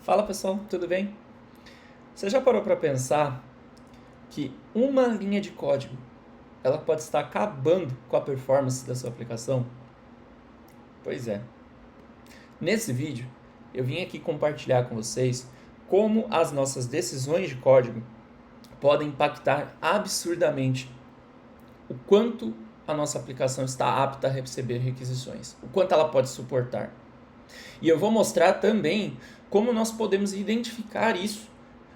Fala pessoal, tudo bem? Você já parou para pensar que uma linha de código ela pode estar acabando com a performance da sua aplicação? Pois é. Nesse vídeo, eu vim aqui compartilhar com vocês como as nossas decisões de código podem impactar absurdamente o quanto a nossa aplicação está apta a receber requisições, o quanto ela pode suportar. E eu vou mostrar também como nós podemos identificar isso,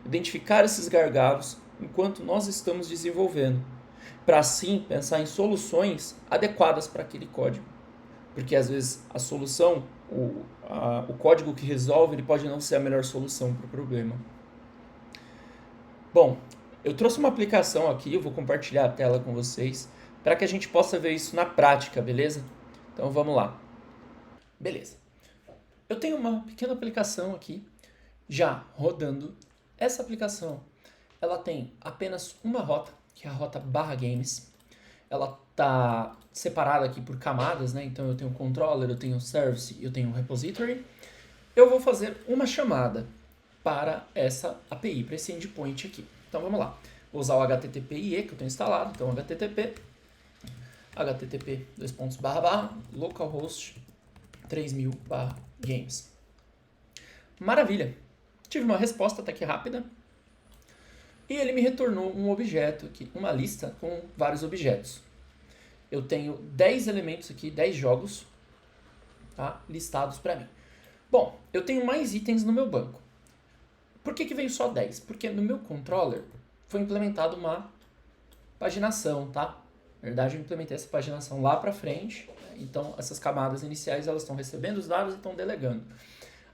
identificar esses gargalos enquanto nós estamos desenvolvendo, para assim pensar em soluções adequadas para aquele código. Porque às vezes a solução, o código que resolve, ele pode não ser a melhor solução para o problema. Bom, eu trouxe uma aplicação aqui, eu vou compartilhar a tela com vocês, para que a gente possa ver isso na prática, beleza? Então vamos lá. Beleza. Eu tenho uma pequena aplicação aqui, já rodando. Essa aplicação, ela tem apenas uma rota, que é a rota /games. Ela está separada aqui por camadas, né? Então eu tenho o controller, eu tenho o service, eu tenho o repository. Eu vou fazer uma chamada para essa API, para esse endpoint aqui. Então vamos lá. Vou usar o HTTP/IE que eu tenho instalado. Então http localhost 3000/games. Maravilha. Tive uma resposta até que rápida. E ele me retornou um objeto aqui, uma lista com vários objetos. Eu tenho 10 elementos aqui, 10 jogos, tá, listados para mim. Bom, eu tenho mais itens no meu banco. Por que veio só 10? Porque no meu controller foi implementada uma paginação, tá? Na verdade, eu implementei essa paginação lá para frente. Então, essas camadas iniciais elas estão recebendo os dados e estão delegando.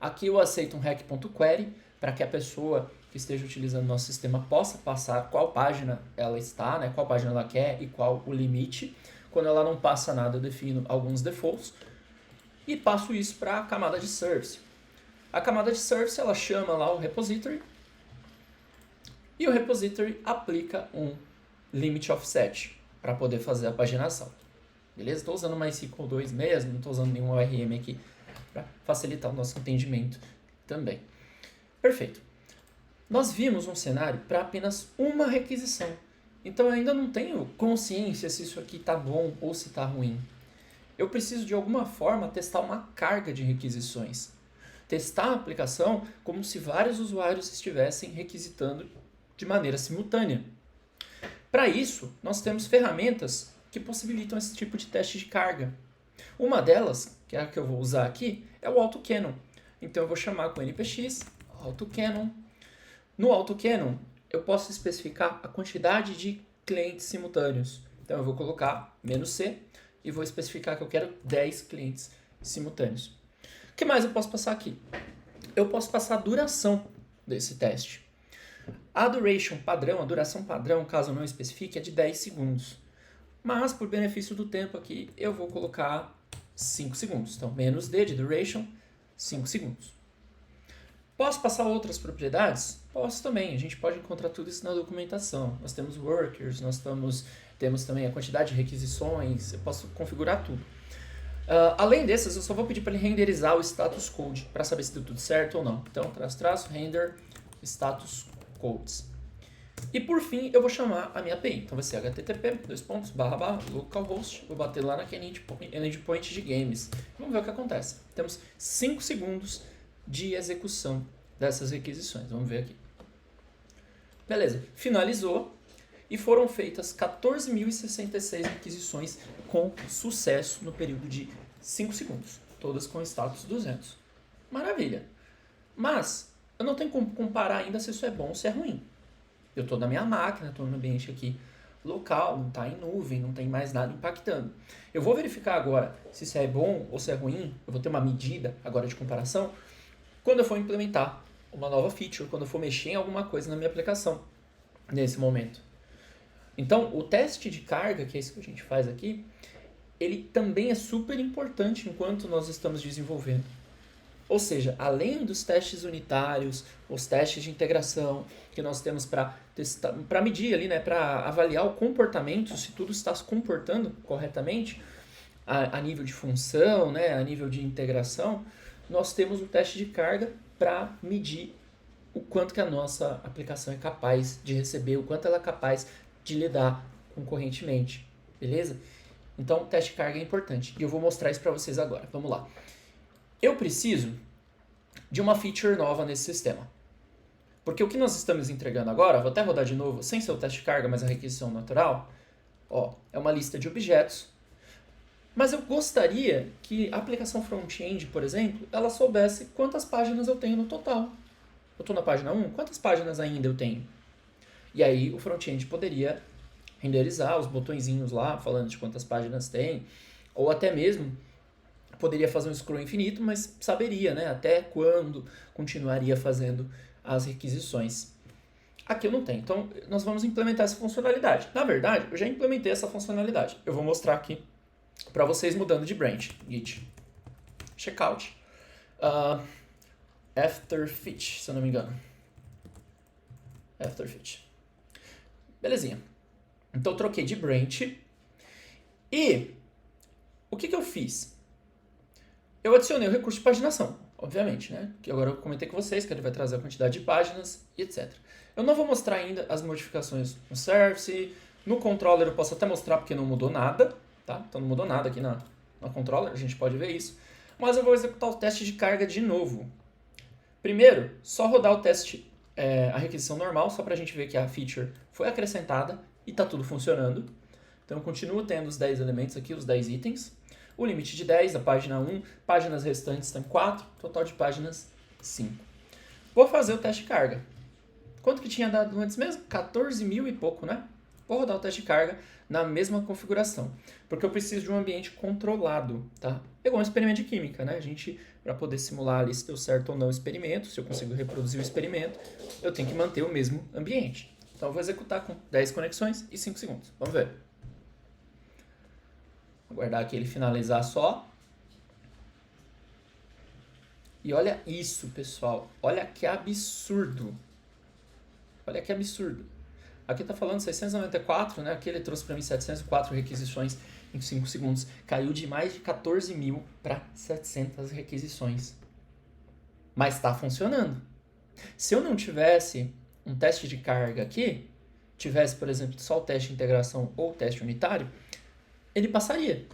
Aqui eu aceito um rec.query para que a pessoa que esteja utilizando o nosso sistema possa passar qual página ela está, né, qual página ela quer e qual o limite. Quando ela não passa nada, eu defino alguns defaults e passo isso para a camada de service. A camada de service ela chama lá o repository e o repository aplica um limit offset para poder fazer a paginação. Beleza? Estou usando MySQL 2 mesmo, não estou usando nenhum ORM aqui para facilitar o nosso entendimento também. Perfeito. Nós vimos um cenário para apenas uma requisição. Então eu ainda não tenho consciência se isso aqui está bom ou se está ruim. Eu preciso de alguma forma testar uma carga de requisições. Testar a aplicação como se vários usuários estivessem requisitando de maneira simultânea. Para isso, nós temos ferramentas que possibilitam esse tipo de teste de carga. Uma delas, que é a que eu vou usar aqui, é o AutoCannon. Então eu vou chamar com npx AutoCannon. No AutoCannon, eu posso especificar a quantidade de clientes simultâneos. Então eu vou colocar "-c" e vou especificar que eu quero 10 clientes simultâneos. O que mais eu posso passar aqui? Eu posso passar a duração desse teste. A duration padrão, a duração padrão, caso eu não especifique, é de 10 segundos. Mas, por benefício do tempo aqui, eu vou colocar 5 segundos. Então, "-d" de duration, 5 segundos. Posso passar outras propriedades? Posso também. A gente pode encontrar tudo isso na documentação. Nós temos workers, temos também a quantidade de requisições, eu posso configurar tudo. Além dessas, eu só vou pedir para ele renderizar o status code, para saber se deu tudo certo ou não. Então, "-render status codes". E por fim, eu vou chamar a minha API. Então vai ser http://localhost. Vou bater lá naquele endpoint de games. Vamos ver o que acontece. Temos 5 segundos de execução dessas requisições. Vamos ver aqui. Beleza, finalizou e foram feitas 14.066 requisições com sucesso no período de 5 segundos. Todas com status 200. Maravilha. Mas eu não tenho como comparar ainda se isso é bom ou se é ruim. Eu estou na minha máquina, estou no ambiente aqui local, não está em nuvem, não tem mais nada impactando. Eu vou verificar agora se isso é bom ou se é ruim, eu vou ter uma medida agora de comparação, quando eu for implementar uma nova feature, quando eu for mexer em alguma coisa na minha aplicação, nesse momento. Então, o teste de carga, que é isso que a gente faz aqui, ele também é super importante enquanto nós estamos desenvolvendo. Ou seja, além dos testes unitários, os testes de integração que nós temos para medir ali, né, para avaliar o comportamento, se tudo está se comportando corretamente, a nível de função, né, a nível de integração, nós temos o teste de carga para medir o quanto que a nossa aplicação é capaz de receber, o quanto ela é capaz de lidar concorrentemente, beleza? Então, o teste de carga é importante e eu vou mostrar isso para vocês agora. Vamos lá. Eu preciso de uma feature nova nesse sistema. Porque o que nós estamos entregando agora, vou até rodar de novo, sem ser o teste de carga, mas a requisição natural, ó, é uma lista de objetos. Mas eu gostaria que a aplicação front-end, por exemplo, ela soubesse quantas páginas eu tenho no total. Eu estou na página 1, quantas páginas ainda eu tenho? E aí o front-end poderia renderizar os botõezinhos lá, falando de quantas páginas tem, ou até mesmo poderia fazer um scroll infinito, mas saberia, né, até quando continuaria fazendo as requisições. Aqui eu não tenho, então nós vamos implementar essa funcionalidade. Na verdade, eu já implementei essa funcionalidade. Eu vou mostrar aqui para vocês mudando de branch. Git checkout after fetch, se eu não me engano. After fetch. Belezinha. Então eu troquei de branch. E o que eu fiz? Eu adicionei o recurso de paginação, obviamente, né? Que agora eu comentei com vocês que ele vai trazer a quantidade de páginas e etc. Eu não vou mostrar ainda as modificações no service. No controller eu posso até mostrar porque não mudou nada, tá? Então não mudou nada aqui na controller, a gente pode ver isso. Mas eu vou executar o teste de carga de novo. Primeiro, só rodar o teste, a requisição normal, só para a gente ver que a feature foi acrescentada e está tudo funcionando. Então eu continuo tendo os 10 elementos aqui, os 10 itens. O limite de 10, a página 1, páginas restantes tem 4, total de páginas 5. Vou fazer o teste de carga. Quanto que tinha dado antes mesmo? 14 mil e pouco, né? Vou rodar o teste de carga na mesma configuração, porque eu preciso de um ambiente controlado, tá? É igual um experimento de química, né? A gente, para poder simular ali se deu certo ou não o experimento, se eu consigo reproduzir o experimento, eu tenho que manter o mesmo ambiente. Então eu vou executar com 10 conexões e 5 segundos. Vamos ver. Vou aguardar aqui ele finalizar só. E olha isso, pessoal. Olha que absurdo. Olha que absurdo. Aqui está falando 694, né? Aqui ele trouxe para mim 704 requisições em 5 segundos. Caiu de mais de 14 mil para 700 requisições. Mas está funcionando. Se eu não tivesse um teste de carga aqui, tivesse, por exemplo, só o teste de integração ou o teste unitário, ele passaria.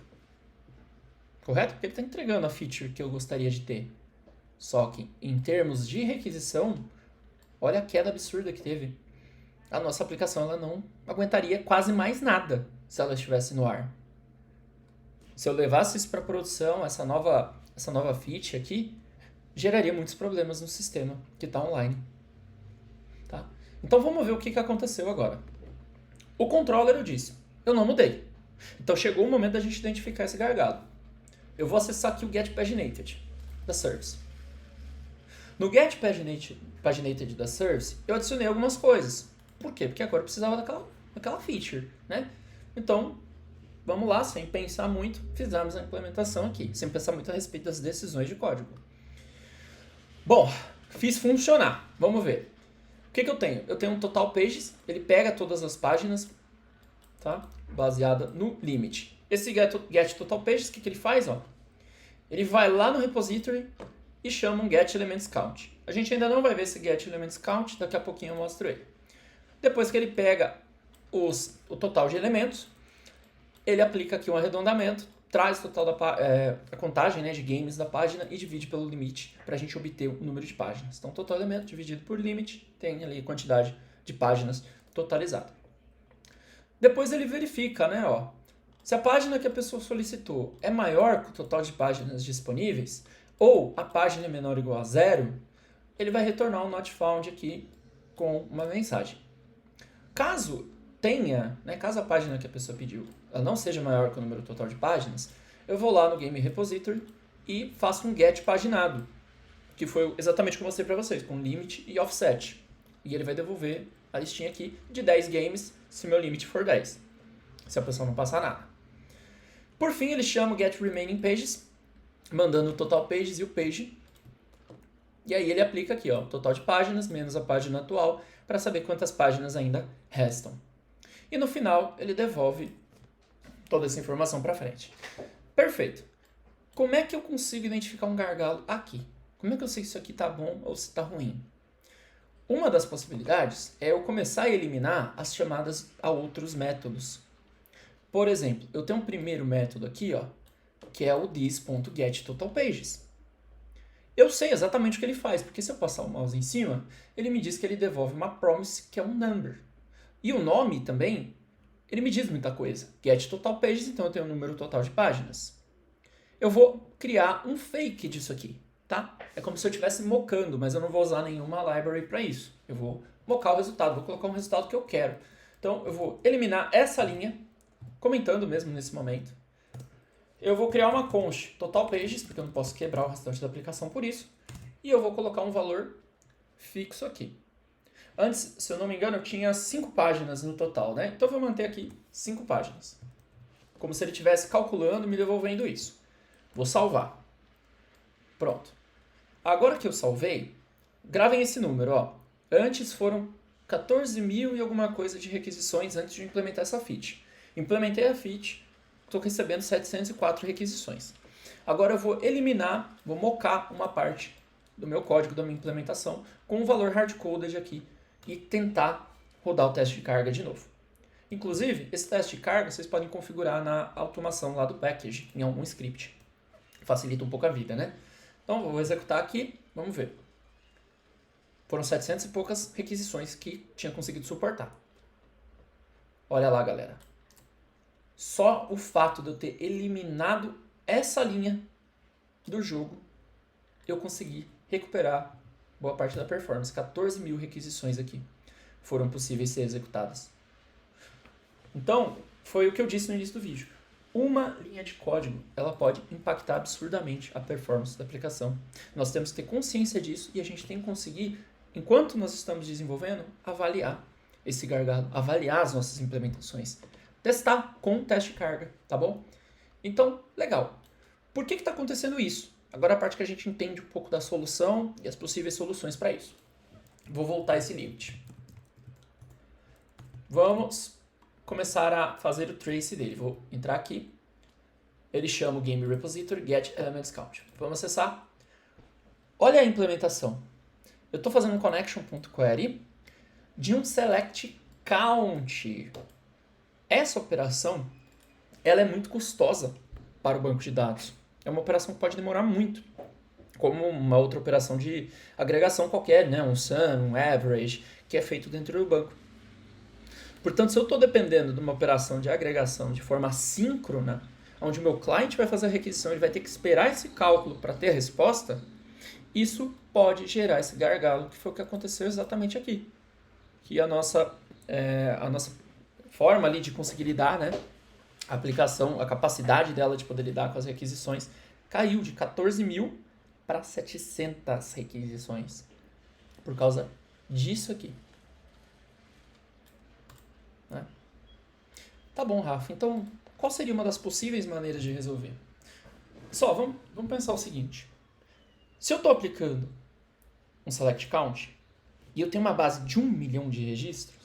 Correto? Porque ele está entregando a feature que eu gostaria de ter. Só que, em termos de requisição, olha a queda absurda que teve. A nossa aplicação ela não aguentaria quase mais nada se ela estivesse no ar. Se eu levasse isso para produção, essa nova feature aqui, geraria muitos problemas no sistema que está online. Tá? Então vamos ver o que aconteceu agora. O controller eu disse, eu não mudei. Então chegou o momento da gente identificar esse gargalo. Eu vou acessar aqui o Get Paginated da Service. No Get Paginated da Service, eu adicionei algumas coisas. Por quê? Porque agora eu precisava daquela feature, né? Então, vamos lá, sem pensar muito, fizemos a implementação aqui, sem pensar muito a respeito das decisões de código. Bom, fiz funcionar. Vamos ver. O que eu tenho? Eu tenho um total pages, ele pega todas as páginas, tá? Baseada no limit. Esse get total pages, o que ele faz? Ó? Ele vai lá no repository e chama um get elements count. A gente ainda não vai ver esse get elements count, daqui a pouquinho eu mostro ele. Depois que ele pega o total de elementos, ele aplica aqui um arredondamento, traz o total a contagem, né, de games da página e divide pelo limite para a gente obter o número de páginas. Então, total elemento dividido por limit tem ali a quantidade de páginas totalizada. Depois ele verifica, né, ó, se a página que a pessoa solicitou é maior que o total de páginas disponíveis ou a página é menor ou igual a 0, ele vai retornar um not found aqui com uma mensagem. Caso tenha, né, caso a página que a pessoa pediu ela não seja maior que o número total de páginas, eu vou lá no Game Repository e faço um get paginado, que foi exatamente o que eu mostrei para vocês, com limit e offset. E ele vai devolver a listinha aqui de 10 games se meu limit for 10, se a pessoa não passar nada. Por fim, ele chama o get remaining pages, mandando o total pages e o page. E aí ele aplica aqui, ó, o total de páginas menos a página atual, para saber quantas páginas ainda restam. E no final, ele devolve toda essa informação para frente. Perfeito. Como é que eu consigo identificar um gargalo aqui? Como é que eu sei se isso aqui está bom ou se está ruim? Uma das possibilidades é eu começar a eliminar as chamadas a outros métodos. Por exemplo, eu tenho um primeiro método aqui, ó, que é o this.getTotalPages. Eu sei exatamente o que ele faz, porque se eu passar o mouse em cima, ele me diz que ele devolve uma promise, que é um number. E o nome também, ele me diz muita coisa. GetTotalPages, então eu tenho o número total de páginas. Eu vou criar um fake disso aqui, tá? É como se eu estivesse mocando, mas eu não vou usar nenhuma library para isso. Eu vou mocar o resultado, vou colocar um resultado que eu quero. Então eu vou eliminar essa linha, comentando mesmo nesse momento. Eu vou criar uma const totalPages, porque eu não posso quebrar o restante da aplicação por isso. E eu vou colocar um valor fixo aqui. Antes, se eu não me engano, eu tinha 5 páginas no total, né? Então eu vou manter aqui 5 páginas. Como se ele estivesse calculando e me devolvendo isso. Vou salvar. Pronto. Agora que eu salvei, gravem esse número, ó. Antes foram 14.000 e alguma coisa de requisições antes de implementar essa feature. Implementei a feature, estou recebendo 704 requisições. Agora eu vou eliminar, vou mocar uma parte do meu código, da minha implementação, com um valor hardcoded aqui e tentar rodar o teste de carga de novo. Inclusive, esse teste de carga vocês podem configurar na automação lá do package, em algum script. Facilita um pouco a vida, né? Então, vou executar aqui, vamos ver. Foram 700 e poucas requisições que tinha conseguido suportar. Olha lá, galera. Só o fato de eu ter eliminado essa linha do jogo, eu consegui recuperar boa parte da performance. 14.000 requisições aqui foram possíveis ser executadas. Então, foi o que eu disse no início do vídeo. Uma linha de código, ela pode impactar absurdamente a performance da aplicação. Nós temos que ter consciência disso e a gente tem que conseguir, enquanto nós estamos desenvolvendo, avaliar esse gargalo, avaliar as nossas implementações. Testar com o teste de carga, tá bom? Então, legal. Por que está acontecendo isso? Agora a parte que a gente entende um pouco da solução e as possíveis soluções para isso. Vou voltar esse limit. Vamos começar a fazer o trace dele. Vou entrar aqui. Ele chama o Game Repository Get Elements Count. Vamos acessar. Olha a implementação. Eu estou fazendo um connection.query de um select count. Essa operação ela é muito custosa para o banco de dados. É uma operação que pode demorar muito, como uma outra operação de agregação qualquer, né? Um sum, um average, que é feito dentro do banco. Portanto, se eu estou dependendo de uma operação de agregação de forma assíncrona, onde o meu cliente vai fazer a requisição, ele vai ter que esperar esse cálculo para ter a resposta, isso pode gerar esse gargalo, que foi o que aconteceu exatamente aqui. Que a nossa forma ali de conseguir lidar, né? A aplicação, a capacidade dela de poder lidar com as requisições caiu de 14.000 para 700 requisições por causa disso aqui. Né? Tá bom, Rafa. Então, qual seria uma das possíveis maneiras de resolver? Só, vamos pensar o seguinte. Se eu estou aplicando um select count e eu tenho uma base de 1 milhão de registros,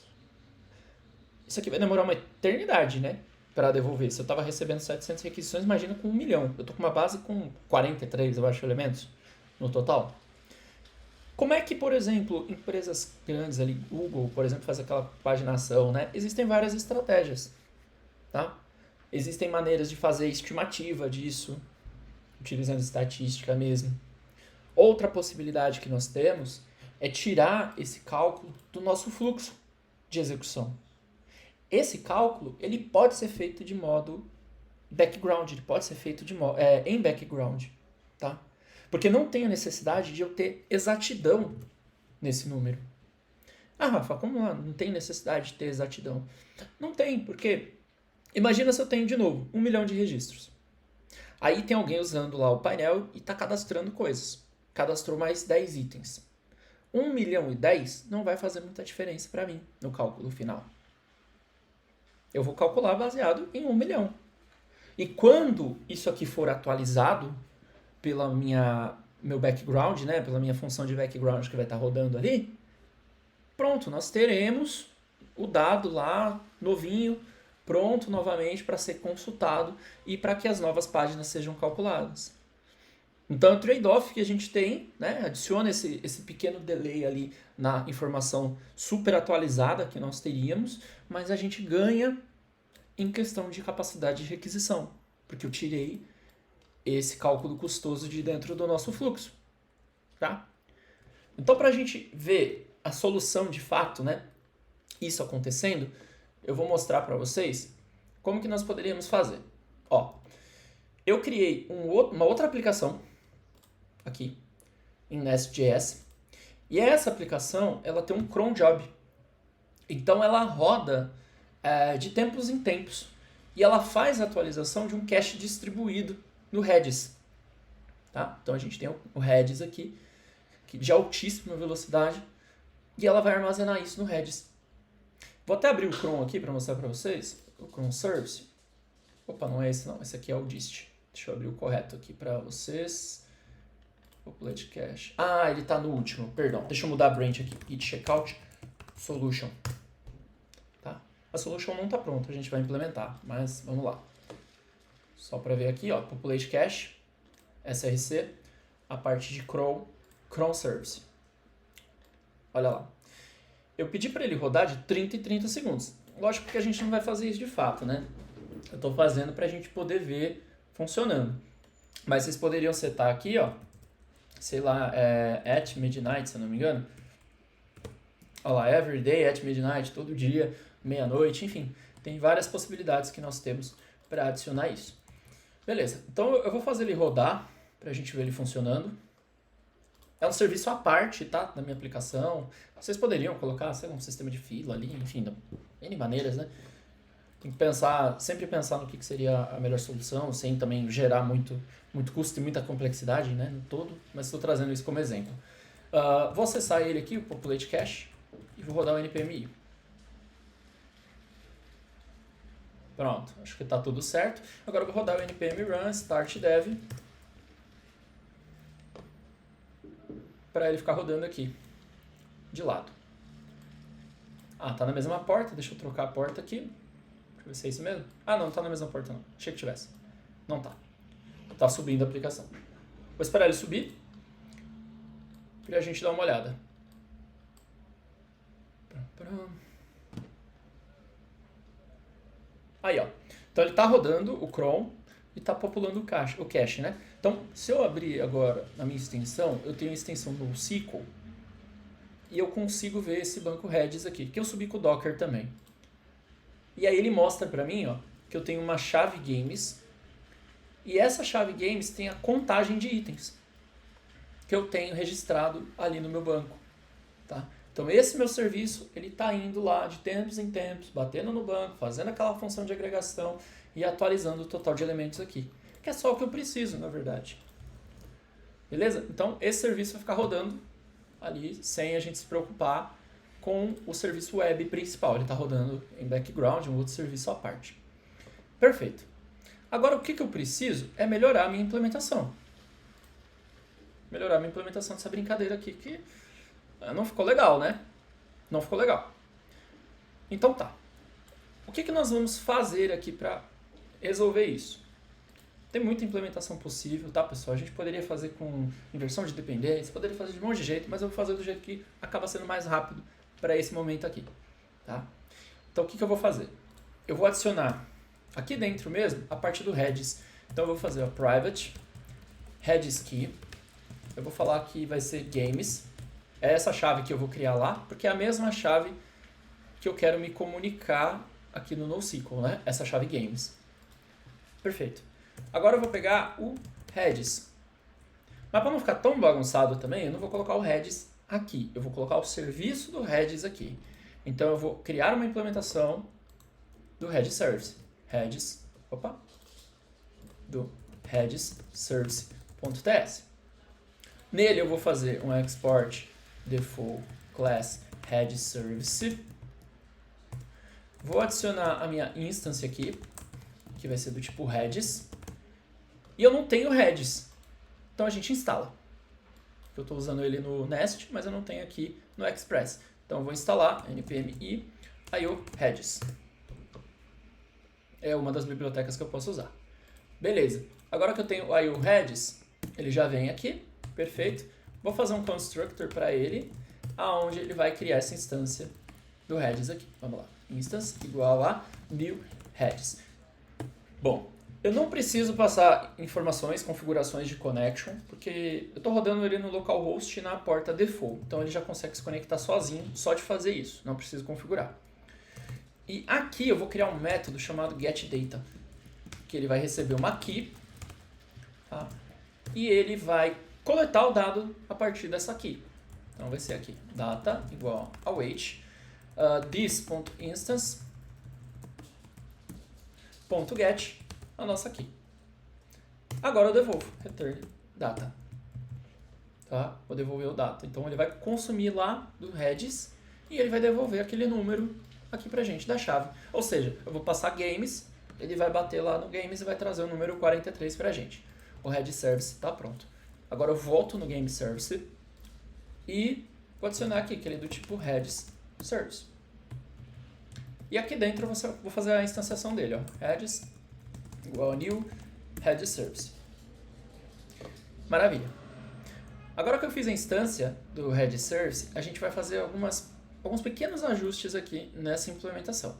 isso aqui vai demorar uma eternidade, né? Para devolver. Se eu estava recebendo 700 requisições, imagina com 1 milhão. Eu estou com uma base com 43, eu acho, elementos no total. Como é que, por exemplo, empresas grandes ali, Google, por exemplo, faz aquela paginação, né? Existem várias estratégias, tá? Existem maneiras de fazer estimativa disso, utilizando estatística mesmo. Outra possibilidade que nós temos é tirar esse cálculo do nosso fluxo de execução. Esse cálculo ele pode ser feito de modo background, ele pode ser feito em background, tá? Porque não tem a necessidade de eu ter exatidão nesse número. Ah, Rafa, como não tem necessidade de ter exatidão? Não tem, porque imagina se eu tenho de novo 1 milhão de registros. Aí tem alguém usando lá o painel e está cadastrando coisas. Cadastrou mais 10 itens. 1 milhão e 10 não vai fazer muita diferença para mim no cálculo final. Eu vou calcular baseado em 1 milhão. E quando isso aqui for atualizado pela meu background, né, pela minha função de background que vai estar rodando ali, pronto, nós teremos o dado lá, novinho, pronto novamente para ser consultado e para que as novas páginas sejam calculadas. Então, é o trade-off que a gente tem, né? Adiciona esse pequeno delay ali na informação super atualizada que nós teríamos, mas a gente ganha em questão de capacidade de requisição, porque eu tirei esse cálculo custoso de dentro do nosso fluxo, tá? Então, para a gente ver a solução de fato, né? Isso acontecendo, eu vou mostrar para vocês como que nós poderíamos fazer. Ó, eu criei uma outra aplicação aqui em Nest.js e essa aplicação ela tem um cron job. Então ela roda de tempos em tempos e ela faz a atualização de um cache distribuído no Redis. Tá? Então a gente tem o Redis aqui de altíssima velocidade e ela vai armazenar isso no Redis. Vou até abrir o cron aqui para mostrar para vocês. O cron service. Opa, não é esse não. Esse aqui é o dist. Deixa eu abrir o correto aqui para vocês. Populate cache. Ah, ele está no último. Perdão. Deixa eu mudar a branch aqui. Git checkout solution. Tá? A solution não está pronta. A gente vai implementar. Mas vamos lá. Só para ver aqui, ó. Populate cache. SRC. A parte de cron service. Olha lá. Eu pedi para ele rodar de 30 em 30 segundos. Lógico que a gente não vai fazer isso de fato, né? Eu estou fazendo para a gente poder ver funcionando. Mas vocês poderiam setar aqui, ó. Sei lá, at midnight, se eu não me engano. Olha lá, every day at midnight, todo dia, meia-noite, enfim. Tem várias possibilidades que nós temos para adicionar isso. Beleza, então eu vou fazer ele rodar para a gente ver ele funcionando. É um serviço à parte, tá? Da minha aplicação. Vocês poderiam colocar, sei lá, um sistema de fila ali, enfim, de N maneiras, né? Tem que pensar, sempre pensar no que seria a melhor solução, sem também gerar muito custo e muita complexidade, né, no todo, mas estou trazendo isso como exemplo. Vou acessar ele aqui, o Populate Cache, e vou rodar o npm-i. Pronto, acho que está tudo certo. Agora eu vou rodar o npm run start dev para ele ficar rodando aqui, de lado. Ah, tá na mesma porta, deixa eu trocar a porta aqui. Deixa eu ver se é isso mesmo. Ah, não tá na mesma porta não. Achei que tivesse. Não tá. Tá subindo a aplicação. Vou esperar ele subir pra gente dar uma olhada. Aí, ó. Então ele tá rodando o cron e tá populando o cache, né? Então, se eu abrir agora na minha extensão, eu tenho a extensão NoSQL e eu consigo ver esse banco Redis aqui, que eu subi com o Docker também. E aí ele mostra pra mim, ó, que eu tenho uma chave games e essa chave games tem a contagem de itens que eu tenho registrado ali no meu banco, tá? Então esse meu serviço, ele tá indo lá de tempos em tempos, batendo no banco, fazendo aquela função de agregação e atualizando o total de elementos aqui, que é só o que eu preciso, na verdade. Beleza? Então esse serviço vai ficar rodando ali sem a gente se preocupar com o serviço web principal. Ele está rodando em background, um outro serviço à parte. Perfeito. Agora o que eu preciso é melhorar a minha implementação. Melhorar a minha implementação dessa brincadeira aqui, que não ficou legal, né? Não ficou legal. Então tá. O que nós vamos fazer aqui para resolver isso? Tem muita implementação possível, tá, pessoal? A gente poderia fazer com inversão de dependência, poderia fazer de um monte de jeito, mas eu vou fazer do jeito que acaba sendo mais rápido para esse momento aqui, tá? Então, o que eu vou fazer? Eu vou adicionar aqui dentro mesmo a parte do Redis. Então, eu vou fazer o private Redis key. Eu vou falar que vai ser games. É essa chave que eu vou criar lá, porque é a mesma chave que eu quero me comunicar aqui no NoSQL, né? Essa chave games. Perfeito. Agora eu vou pegar o Redis. Mas para não ficar tão bagunçado também, eu não vou colocar o Redis aqui. Eu vou colocar o serviço do Redis aqui. Então eu vou criar uma implementação do Redis Service. Do Redis Service.ts. Nele eu vou fazer um export default class Redis Service. Vou adicionar a minha instance aqui, que vai ser do tipo Redis. E eu não tenho Redis. Então a gente instala. Eu estou usando ele no Nest, mas eu não tenho aqui no Express. Então eu vou instalar npm-i io Redis. É uma das bibliotecas que eu posso usar. Beleza. Agora que eu tenho o io Redis, Ele já vem aqui, perfeito. Vou fazer um constructor para ele, aonde ele vai criar essa instância do heads aqui. Vamos lá, instance igual a new heads. Bom, eu não preciso passar informações, configurações de connection, porque eu estou rodando ele no localhost na porta default. Então ele já consegue se conectar sozinho, só de fazer isso. Não preciso configurar. E aqui eu vou criar um método chamado getData, que ele vai receber uma key, tá? E ele vai coletar o dado a partir dessa key. Então vai ser aqui, data igual a await, this.instance.get, a nossa key. Agora eu devolvo, return data. Tá? Vou devolver o data. Então ele vai consumir lá do heads e ele vai devolver aquele número aqui pra gente da chave. Ou seja, eu vou passar games, ele vai bater lá no games e vai trazer o número 43 pra gente. O head service está pronto. Agora eu volto no game service e vou adicionar aqui aquele do tipo heads service. E aqui dentro eu vou fazer a instanciação dele, ó. Heads igual a new head service. Maravilha. Agora que eu fiz a instância do head service, a gente vai fazer alguns pequenos ajustes aqui nessa implementação.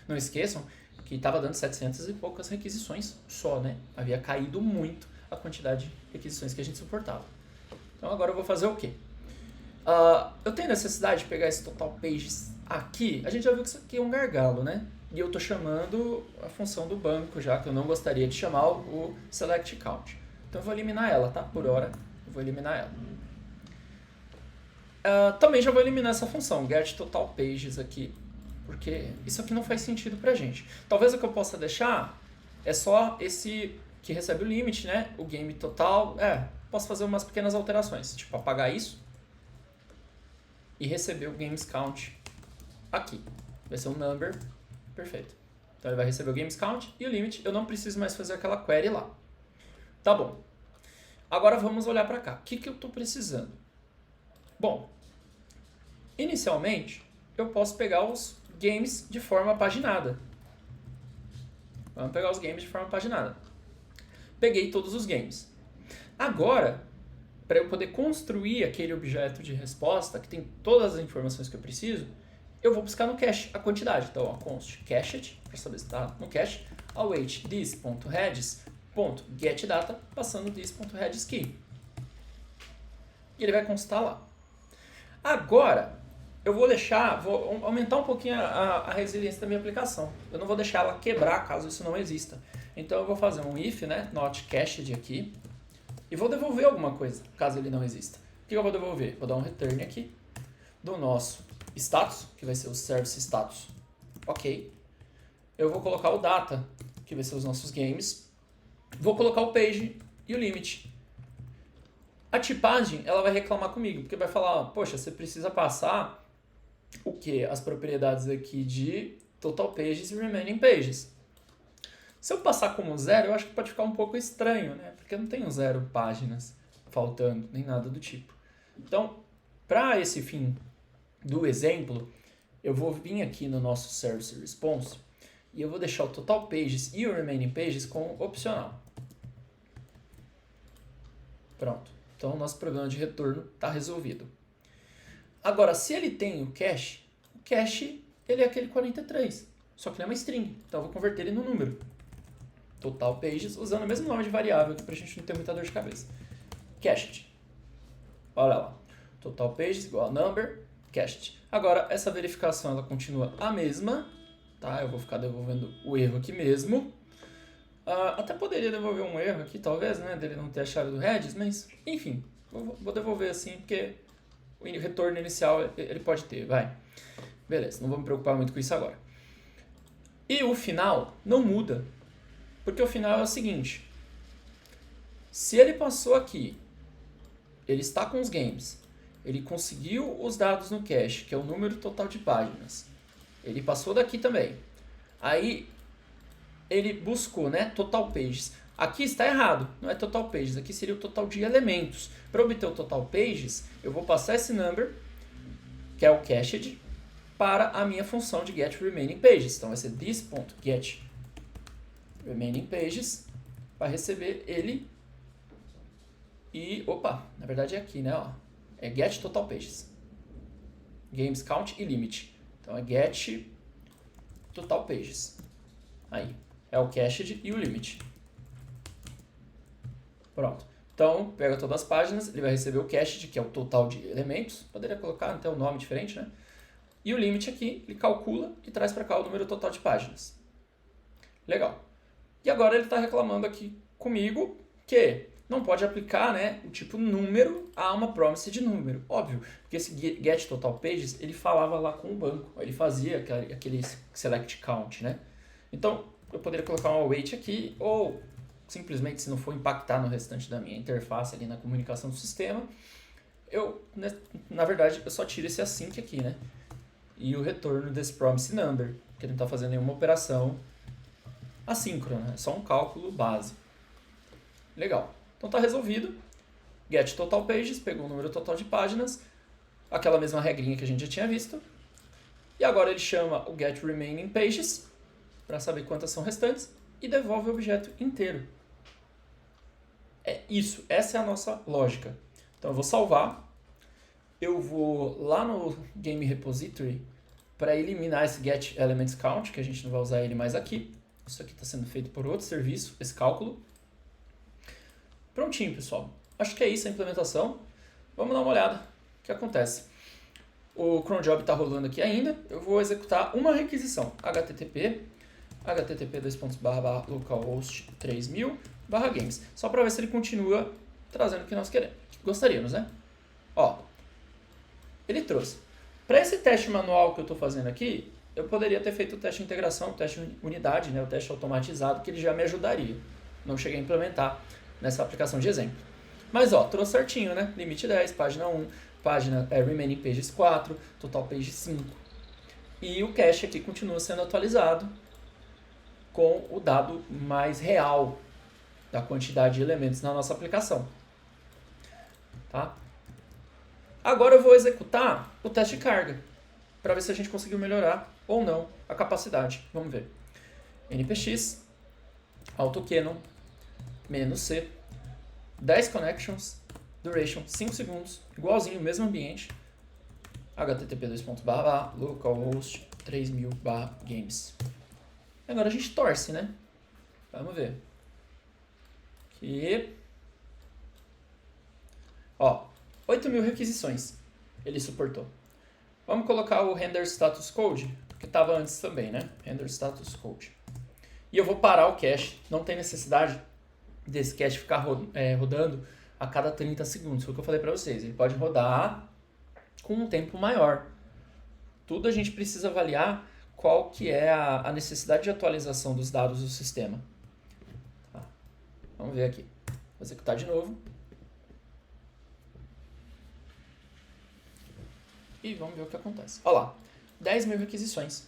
Não esqueçam que estava dando 700 e poucas requisições só, né? Havia caído muito a quantidade de requisições que a gente suportava. Então agora eu vou fazer o quê? Eu tenho necessidade de pegar esse total pages aqui. A gente já viu que isso aqui é um gargalo, né? E eu estou chamando a função do banco já, que eu não gostaria de chamar o select count. Então eu vou eliminar ela, tá? Por hora eu vou eliminar ela. Também já vou eliminar essa função, get total pages aqui, porque isso aqui não faz sentido pra gente. Talvez o que eu possa deixar é só esse que recebe o limit, né? O game total. Posso fazer umas pequenas alterações, tipo apagar isso e receber o games count aqui. Vai ser um number, perfeito. Então ele vai receber o games count e o limit. Eu não preciso mais fazer aquela query lá. Tá bom. Agora vamos olhar para cá. O que eu estou precisando? Bom, inicialmente eu posso pegar os games de forma paginada. Vamos pegar os games de forma paginada. Peguei todos os games. Agora, para eu poder construir aquele objeto de resposta, que tem todas as informações que eu preciso, eu vou buscar no cache a quantidade. Então, const cached, para saber se está no cache, await this.heads.getData, passando this.headsKey. E ele vai constar lá. Agora, eu vou aumentar um pouquinho a resiliência da minha aplicação. Eu não vou deixar ela quebrar caso isso não exista. Então eu vou fazer um if, né, not cached aqui, e vou devolver alguma coisa, caso ele não exista. O que eu vou devolver? Vou dar um return aqui do nosso status, que vai ser o service status. Ok. Eu vou colocar o data, que vai ser os nossos games. Vou colocar o page e o limit. A tipagem, ela vai reclamar comigo, porque vai falar, poxa, você precisa passar o quê? As propriedades aqui de total pages e remaining pages. Se eu passar como 0, eu acho que pode ficar um pouco estranho, né? Porque eu não tenho 0 páginas faltando, nem nada do tipo. Então, para esse fim do exemplo, eu vou vir aqui no nosso service response e eu vou deixar o total pages e o remaining pages como opcional. Pronto. Então, o nosso problema de retorno está resolvido. Agora, se ele tem o cache ele é aquele 43, só que ele é uma string, então eu vou converter ele no número. Total pages, usando o mesmo nome de variável aqui para a gente não ter muita dor de cabeça. Cached. Olha lá. Total pages igual a number, cached. Agora, essa verificação ela continua a mesma, tá? Eu vou ficar devolvendo o erro aqui mesmo. Até poderia devolver um erro aqui, talvez, né? Dele não ter a chave do heads, mas, enfim, vou devolver assim, porque o retorno inicial ele pode ter, vai. Beleza, não vou me preocupar muito com isso agora. E o final não muda, porque o final é o seguinte: se ele passou aqui, ele está com os games, ele conseguiu os dados no cache, que é o número total de páginas, ele passou daqui também, aí ele buscou, né, total pages. Aqui está errado, não é total pages, aqui seria o total de elementos. Para obter o total pages, eu vou passar esse number, que é o cached, para a minha função de get remaining pages. Então vai ser this.get remaining pages, para receber ele E, opa, na verdade é aqui, né? Ó, é get total pages. Games count e limit. Então é get total pages. Aí, é o cached e o limit. Pronto. Então, pega todas as páginas, ele vai receber o cached, que é o total de elementos. Poderia colocar até um nome diferente, né? E o limit aqui, ele calcula e traz para cá o número total de páginas. Legal. E agora ele está reclamando aqui comigo que não pode aplicar, né, o tipo número a uma promise de número. Óbvio, porque esse get total pages, ele falava lá com o banco. Ele fazia aquele select count, né? Então, eu poderia colocar um await aqui, ou simplesmente, se não for impactar no restante da minha interface ali na comunicação do sistema, na verdade, eu só tiro esse async aqui, né? E o retorno desse promise number, que ele não está fazendo nenhuma operação assíncrona, é só um cálculo base. Legal. Então está resolvido. Get total pages, pegou o número total de páginas, aquela mesma regrinha que a gente já tinha visto. E agora ele chama o get remaining pages, para saber quantas são restantes, e devolve o objeto inteiro. É isso, essa é a nossa lógica. Então eu vou salvar, eu vou lá no Game Repository para eliminar esse get elements count, que a gente não vai usar ele mais aqui. Isso aqui está sendo feito por outro serviço, esse cálculo. Prontinho, pessoal. Acho que é isso a implementação. Vamos dar uma olhada o que acontece. O cron job está rolando aqui ainda. Eu vou executar uma requisição, http localhost 3000/games, só para ver se ele continua trazendo o que nós gostaríamos, né? Ó, ele trouxe. Para esse teste manual que eu estou fazendo aqui, eu poderia ter feito o teste de integração, o teste de unidade, né, o teste automatizado, que ele já me ajudaria. Não cheguei a implementar nessa aplicação de exemplo. Mas, ó, trouxe certinho, né? Limite 10, página 1, página remaining pages 4, total page 5. E o cache aqui continua sendo atualizado com o dado mais real da quantidade de elementos na nossa aplicação. Tá? Agora eu vou executar o teste de carga, para ver se a gente conseguiu melhorar ou não a capacidade. Vamos ver. npx, autocannon, -c, 10 connections, duration 5 segundos, igualzinho, mesmo ambiente, http localhost 3000/games. Agora a gente torce, né? Vamos ver. Aqui. Ó, 8.000 requisições ele suportou. Vamos colocar o render status code, que estava antes também, né? Render status code. E eu vou parar o cache. Não tem necessidade desse cache ficar rodando a cada 30 segundos. Foi o que eu falei para vocês. Ele pode rodar com um tempo maior. Tudo a gente precisa avaliar qual que é a necessidade de atualização dos dados do sistema. Tá. Vamos ver aqui. Vou executar de novo. E vamos ver o que acontece. Olha lá, 10.000 requisições,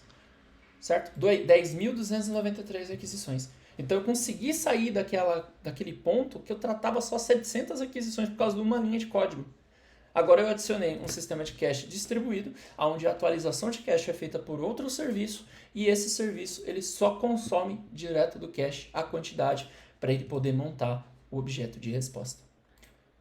certo? 10.293 requisições. Então eu consegui sair daquele ponto que eu tratava só 700 requisições por causa de uma linha de código. Agora eu adicionei um sistema de cache distribuído, onde a atualização de cache é feita por outro serviço, e esse serviço ele só consome direto do cache a quantidade para ele poder montar o objeto de resposta.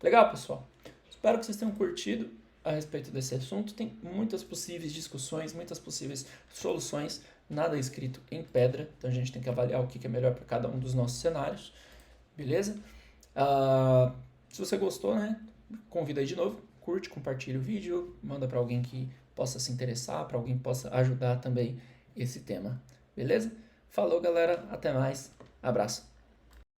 Legal, pessoal? Espero que vocês tenham curtido a respeito desse assunto. Tem muitas possíveis discussões, muitas possíveis soluções, nada escrito em pedra, então a gente tem que avaliar o que é melhor para cada um dos nossos cenários, beleza? Se você gostou, né, convida aí de novo, curte, compartilha o vídeo, manda para alguém que possa se interessar, para alguém que possa ajudar também esse tema, beleza? Falou, galera, até mais, abraço!